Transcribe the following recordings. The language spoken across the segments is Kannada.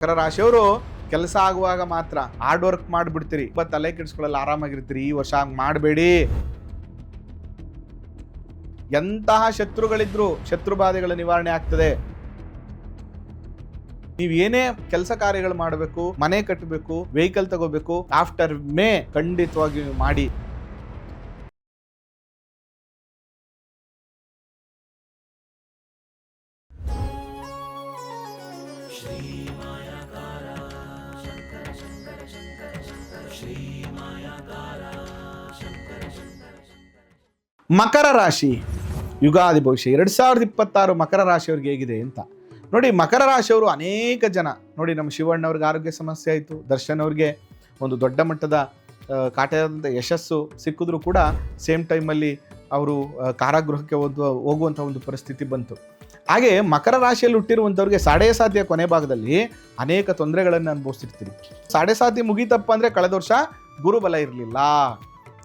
ಮಕರ ರಾಶಿಯವರು ಕೆಲಸ ಆಗುವಾಗ ಮಾತ್ರ ಹಾರ್ಡ್ ವರ್ಕ್ ಮಾಡಿಬಿಡ್ತೀರಿ, ತಲೆ ಕೆಡಿಸ್ಕೊಳ್ಳಲ್ಲ, ಆರಾಮಾಗಿರ್ತೀರಿ. ಈ ವರ್ಷ ಹಂಗೆ ಮಾಡಬೇಡಿ. ಎಂತಹ ಶತ್ರುಗಳಿದ್ರು ಶತ್ರು ಬಾಧೆಗಳ ನಿವಾರಣೆ ಆಗ್ತದೆ. ನೀವು ಏನೇ ಕೆಲಸ ಕಾರ್ಯಗಳು ಮಾಡಬೇಕು, ಮನೆ ಕಟ್ಟಬೇಕು, ವೆಹಿಕಲ್ ತಗೋಬೇಕು, ಆಫ್ಟರ್ ಮೇ ಖಂಡಿತವಾಗಿ ಮಾಡಿ. ಮಕರ ರಾಶಿ ಯುಗಾದಿ ಭವಿಷ್ಯ 2026 ಮಕರ ರಾಶಿಯವ್ರಿಗೆ ಹೇಗಿದೆ ಅಂತ ನೋಡಿ. ಮಕರ ರಾಶಿಯವರು ಅನೇಕ ಜನ ನೋಡಿ, ನಮ್ಮ ಶಿವಣ್ಣವ್ರಿಗೆ ಆರೋಗ್ಯ ಸಮಸ್ಯೆ ಆಯಿತು, ದರ್ಶನ್ ಅವ್ರಿಗೆ ಒಂದು ದೊಡ್ಡ ಮಟ್ಟದ ಕಾಟದಂಥ ಯಶಸ್ಸು ಸಿಕ್ಕಿದ್ರು ಕೂಡ ಸೇಮ್ ಟೈಮಲ್ಲಿ ಅವರು ಕಾರಾಗೃಹಕ್ಕೆ ಹೋಗುವಂಥ ಒಂದು ಪರಿಸ್ಥಿತಿ ಬಂತು. ಹಾಗೆ ಮಕರ ರಾಶಿಯಲ್ಲಿ ಹುಟ್ಟಿರುವಂಥವ್ರಿಗೆ ಸಾಡೆ ಸಾತಿಯ ಕೊನೆ ಭಾಗದಲ್ಲಿ ಅನೇಕ ತೊಂದರೆಗಳನ್ನು ಅನುಭವಿಸ್ತಿರ್ತೀರಿ. ಸಾಡೆ ಸಾತಿ ಮುಗೀತಪ್ಪ ಅಂದರೆ ಕಳೆದ ವರ್ಷ ಗುರುಬಲ ಇರಲಿಲ್ಲ,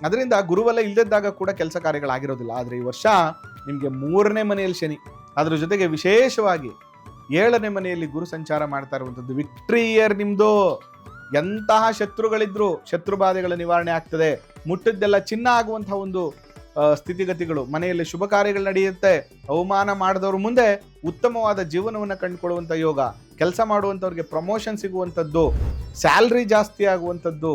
ಅದರಿಂದ ಗುರುಬಲ ಇಲ್ಲದಿದ್ದಾಗ ಕೂಡ ಕೆಲಸ ಕಾರ್ಯಗಳಾಗಿರೋದಿಲ್ಲ. ಆದರೆ ಈ ವರ್ಷ ನಿಮಗೆ 3ನೇ ಮನೆಯಲ್ಲಿ ಶನಿ, ಅದರ ಜೊತೆಗೆ ವಿಶೇಷವಾಗಿ 7ನೇ ಮನೆಯಲ್ಲಿ ಗುರು ಸಂಚಾರ ಮಾಡ್ತಾ ಇರುವಂಥದ್ದು. ವಿಕ್ಟ್ರಿ ಇಯರ್ ನಿಮ್ಮದು. ಎಂತಹ ಶತ್ರುಗಳಿದ್ರು ಶತ್ರು ಬಾಧೆಗಳ ನಿವಾರಣೆ ಆಗ್ತದೆ. ಮುಟ್ಟಿದ್ದೆಲ್ಲ ಚಿನ್ನ ಆಗುವಂಥ ಒಂದು ಸ್ಥಿತಿಗತಿಗಳು, ಮನೆಯಲ್ಲಿ ಶುಭ ಕಾರ್ಯಗಳು ನಡೆಯುತ್ತೆ. ಅವಮಾನ ಮಾಡಿದವ್ರ ಮುಂದೆ ಉತ್ತಮವಾದ ಜೀವನವನ್ನು ಕಂಡುಕೊಳ್ಳುವಂಥ ಯೋಗ, ಕೆಲಸ ಮಾಡುವಂಥವ್ರಿಗೆ ಪ್ರಮೋಷನ್ ಸಿಗುವಂಥದ್ದು, ಸ್ಯಾಲ್ರಿ ಜಾಸ್ತಿ ಆಗುವಂಥದ್ದು,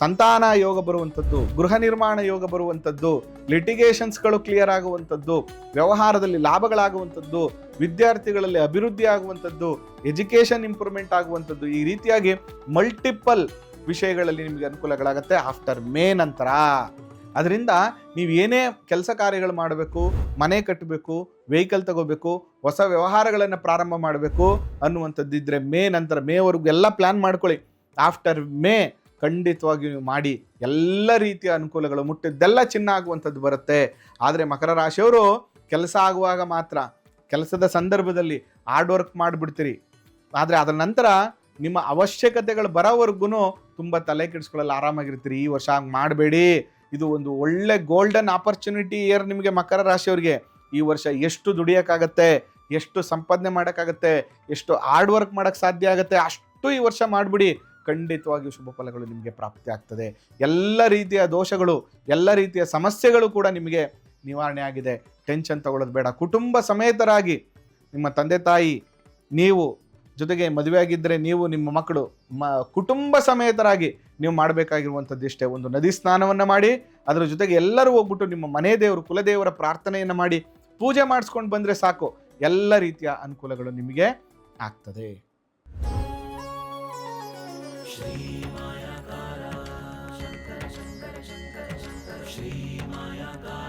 ಸಂತಾನ ಯೋಗ ಬರುವಂಥದ್ದು, ಗೃಹ ನಿರ್ಮಾಣ ಯೋಗ ಬರುವಂಥದ್ದು, ಲಿಟಿಗೇಷನ್ಸ್ಗಳು ಕ್ಲಿಯರ್ ಆಗುವಂಥದ್ದು, ವ್ಯವಹಾರದಲ್ಲಿ ಲಾಭಗಳಾಗುವಂಥದ್ದು, ವಿದ್ಯಾರ್ಥಿಗಳಲ್ಲಿ ಅಭಿವೃದ್ಧಿ ಆಗುವಂಥದ್ದು, ಎಜುಕೇಷನ್ ಇಂಪ್ರೂವ್ಮೆಂಟ್ ಆಗುವಂಥದ್ದು, ಈ ರೀತಿಯಾಗಿ ಮಲ್ಟಿಪಲ್ ವಿಷಯಗಳಲ್ಲಿ ನಿಮಗೆ ಅನುಕೂಲಗಳಾಗುತ್ತೆ ಆಫ್ಟರ್ ಮೇ ನಂತರ. ಅದರಿಂದ ನೀವು ಏನೇ ಕೆಲಸ ಕಾರ್ಯಗಳು ಮಾಡಬೇಕು, ಮನೆ ಕಟ್ಟಬೇಕು, ವೆಹಿಕಲ್ ತಗೋಬೇಕು, ಹೊಸ ವ್ಯವಹಾರಗಳನ್ನು ಪ್ರಾರಂಭ ಮಾಡಬೇಕು ಅನ್ನುವಂಥದ್ದಿದ್ರೆ ಮೇ ನಂತರ, ಮೇವರೆಗೂ ಎಲ್ಲ ಪ್ಲ್ಯಾನ್ ಮಾಡ್ಕೊಳ್ಳಿ. ಆಫ್ಟರ್ ಮೇ ಖಂಡಿತವಾಗಿ ನೀವು ಮಾಡಿ. ಎಲ್ಲ ರೀತಿಯ ಅನುಕೂಲಗಳು, ಮುಟ್ಟಿದ್ದೆಲ್ಲ ಚಿನ್ನ ಆಗುವಂಥದ್ದು ಬರುತ್ತೆ. ಆದರೆ ಮಕರ ರಾಶಿಯವರು ಕೆಲಸ ಆಗುವಾಗ ಮಾತ್ರ, ಕೆಲಸದ ಸಂದರ್ಭದಲ್ಲಿ ಹಾರ್ಡ್ ವರ್ಕ್ ಮಾಡಿಬಿಡ್ತೀರಿ. ಆದರೆ ಅದರ ನಂತರ ನಿಮ್ಮ ಅವಶ್ಯಕತೆಗಳು ಬರೋವರೆಗೂ ತುಂಬ ತಲೆ ಕೆಡಿಸ್ಕೊಳ್ಳಲ್ಲ, ಆರಾಮಾಗಿರ್ತೀರಿ. ಈ ವರ್ಷ ಹಂಗೆ ಮಾಡಬೇಡಿ. ಇದು ಒಂದು ಒಳ್ಳೆ ಗೋಲ್ಡನ್ ಆಪರ್ಚುನಿಟಿ ಇಯರ್ ನಿಮಗೆ ಮಕರ ರಾಶಿಯವರಿಗೆ. ಈ ವರ್ಷ ಎಷ್ಟು ದುಡಿಯೋಕ್ಕಾಗತ್ತೆ, ಎಷ್ಟು ಸಂಪಾದನೆ ಮಾಡೋಕ್ಕಾಗತ್ತೆ, ಎಷ್ಟು ಹಾರ್ಡ್ ವರ್ಕ್ ಮಾಡೋಕ್ಕೆ ಸಾಧ್ಯ ಆಗುತ್ತೆ ಅಷ್ಟು ಈ ವರ್ಷ ಮಾಡಿಬಿಡಿ. ಖಂಡಿತವಾಗಿಯೂ ಶುಭ ಫಲಗಳು ನಿಮಗೆ ಪ್ರಾಪ್ತಿ ಆಗ್ತದೆ. ಎಲ್ಲ ರೀತಿಯ ದೋಷಗಳು, ಎಲ್ಲ ರೀತಿಯ ಸಮಸ್ಯೆಗಳು ಕೂಡ ನಿಮಗೆ ನಿವಾರಣೆ ಆಗಿದೆ. ಟೆನ್ಷನ್ ತಗೊಳ್ಳೋದು ಬೇಡ. ಕುಟುಂಬ ಸಮೇತರಾಗಿ ನಿಮ್ಮ ತಂದೆ ತಾಯಿ, ನೀವು ಜೊತೆಗೆ ಮದುವೆ ಆಗಿದ್ದರೆ ನೀವು, ನಿಮ್ಮ ಮಕ್ಕಳು, ಕುಟುಂಬ ಸಮೇತರಾಗಿ ನೀವು ಮಾಡಬೇಕಾಗಿರುವಂಥದ್ದು ಇಷ್ಟೇ. ಒಂದು ನದಿ ಸ್ನಾನವನ್ನು ಮಾಡಿ, ಅದರ ಜೊತೆಗೆ ಎಲ್ಲರೂ ಹೋಗ್ಬಿಟ್ಟು ನಿಮ್ಮ ಮನೆ ದೇವರು, ಕುಲದೇವರ ಪ್ರಾರ್ಥನೆಯನ್ನು ಮಾಡಿ ಪೂಜೆ ಮಾಡಿಸ್ಕೊಂಡು ಬಂದರೆ ಸಾಕು. ಎಲ್ಲ ರೀತಿಯ ಅನುಕೂಲಗಳು ನಿಮಗೆ ಆಗ್ತದೆ. ಶ್ರೀ ಮಾಯಾಕಾರ ಶಂಕರ ಶಂಕರ ಶಂಕರ ಶಂಕರ ಶ್ರೀ ಮಾಯಾಕಾರ.